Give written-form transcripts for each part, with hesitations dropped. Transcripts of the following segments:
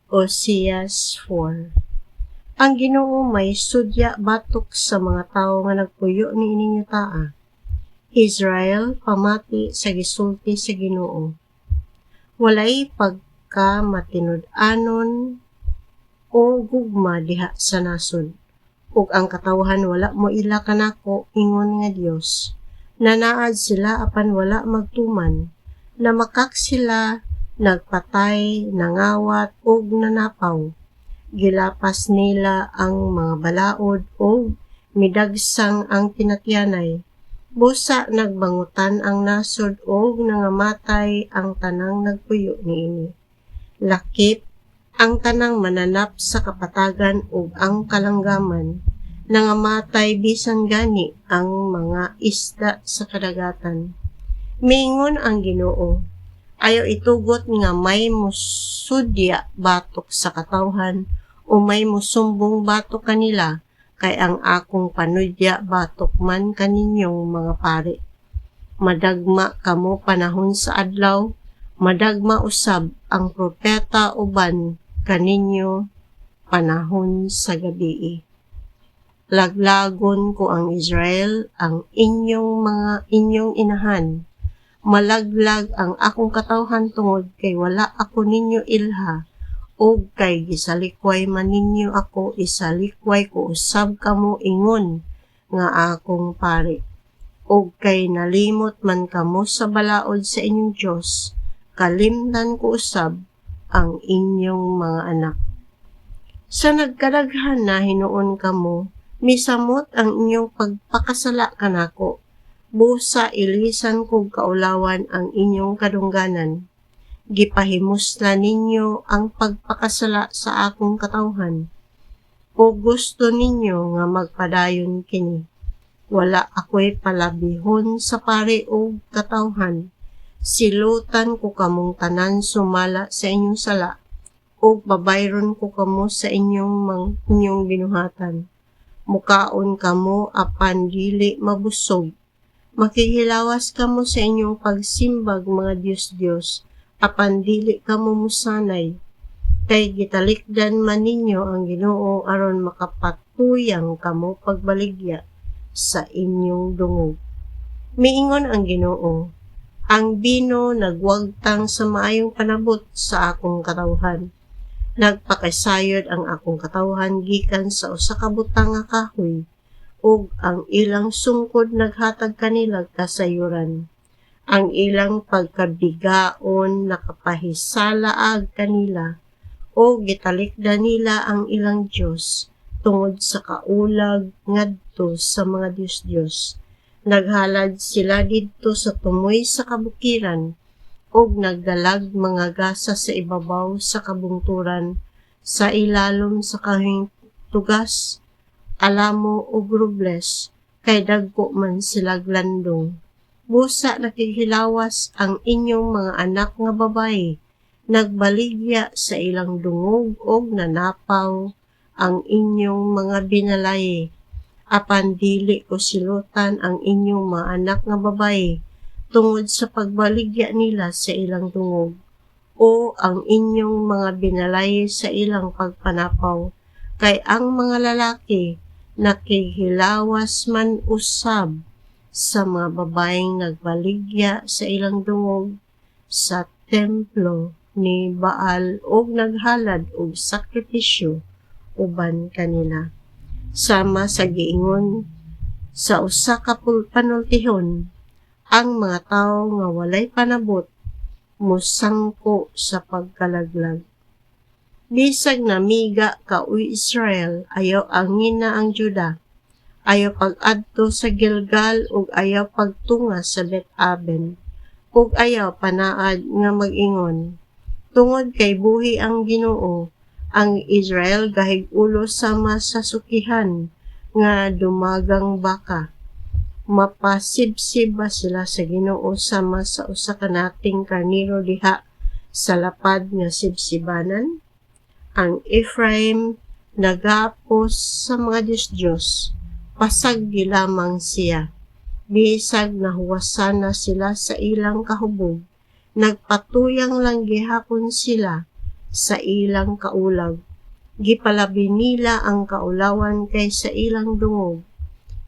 Oseas 4. Ang Ginoo may sudya batok sa mga tawo nga nagpuyo ni ininyo taa. Israel pamati sa gisulti sa Ginoo. Walay pagka matinud-anon o gugma diha sa nasod. Ug ang katawhan wala mo ila kanako ingon nga Dios. Nanaad sila apan wala magtuman. Namakak sila, nagpatay, nangawat ug nanapaw. Gilapas nila ang mga balaod ug midagsang ang tinatyanay. Busa nagbangutan ang nasod ug nangamatay ang tanang nagpuyo niini. Lakip ang tanang mananap sa kapatagan ug ang kalanggaman. Nangamatay bisan gani ang mga isda sa kadagatan. Mingon ang Ginoo, ayaw itugot nga may musudya batok sa katawhan o may musumbong batok kanila, kay ang akong panudya batok man kaninyong mga pari. Madagma kamo panahon sa adlaw, madagma usab ang propeta uban kaninyo panahon sa gabii. Laglagon ko ang Israel, ang inyong inahan. Malaglag ang akong katawhan tungod kay wala ako ninyo ilha, o kay gisalikway man ninyo ako, isalikway ko usab kamo ingon nga akong pari. O kay nalimot man kamo sa balaod sa inyong Diyos, kalimtan ko usab ang inyong mga anak. Sa nagkadaghan na hinuon kamo, misamot ang inyong pagpakasala kanako. Busa ilisan kog kaulawan ang inyong kadungganan. Gipahimusla ninyo ang pagpakasala sa akong katawhan. O gusto ninyo nga magpadayon kini. Wala ako'y palabihon sa pari o katawhan. Silutan ko kamong tanan sumala sa inyong sala. O babayron ko kamo sa inyong binuhatan. Mukaon kamo apan dili mabusog. Makihilawas kamo sa inyong pagsimbag mga Diyos-Diyos, apan dili kamo musanay. Kay gitalikdan man ninyo ang Ginoo aron makapatuyang kamo pagbaligya sa inyong dungog. Miingon ang Ginoo, ang bino nagwagtang sa maayong panabot sa akong katawhan. Nagpakasayod ang akong katawhan gikan sa usa ka butang nga kahoy, ug ang ilang sungkod naghatag kanila kasayuran. Ang ilang pagkabigaon nakapahisalaag kanila, o gitalikdan nila ang ilang Diyos tungod sa kaulag ngadto sa mga Diyos-Diyos. Naghalad sila didto sa tumoy sa kabukiran, ug nagdalag mga gasa sa ibabaw sa kabungturan, sa ilalom sa kahing tugas, alamo ug robles, kay dagko man sila glandong. Busa nakihilawas ang inyong mga anak nga babayi, nagbaligya sa ilang dungog ug nanapaw ang inyong mga binalaye. Apan dili ko silutan ang inyong mga anak nga babayi tungod sa pagbaligya nila sa ilang dungog, o ang inyong mga binalaye sa ilang pagpanapaw, kay ang mga lalaki nakihilawas man usab sa mga babaeng nagbaligya sa ilang dungog sa templo ni Baal ug naghalad og sakripisyo uban kanila. Sama sa giingon sa usa ka panultihon, ang mga tawo nga walay panabot mosangko sa pagkalaglag. Bisag namiga ka o Israel, ayaw angina ang Juda, ayaw pag-adto sa Gilgal ug ayaw pagtunga sa Bet-Aben, ug ayaw panaad nga mag-ingon. Tungod kay buhi ang Ginoo, ang Israel gahig-ulo sama sa sukihan nga dumagang baka. Mapasibsib ba sila sa Ginoo sama sa usa ka nating karniro diha sa lapad nga sibsibanan? Ang Ephraim nagapos sa mga Diyos-Diyos, pasag gilamang siya. Bisag nahuwasan na sila sa ilang kahubog, nagpatuyang lang gihapon sila, sa ilang kaulag. Gipalabi nila ang kaulawan kay sa ilang dungog.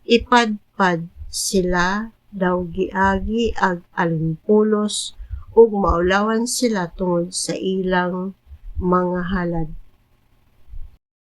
Ipadpad sila daw giagi ag alimpulos ug maulawan sila tungod sa ilang mga halad.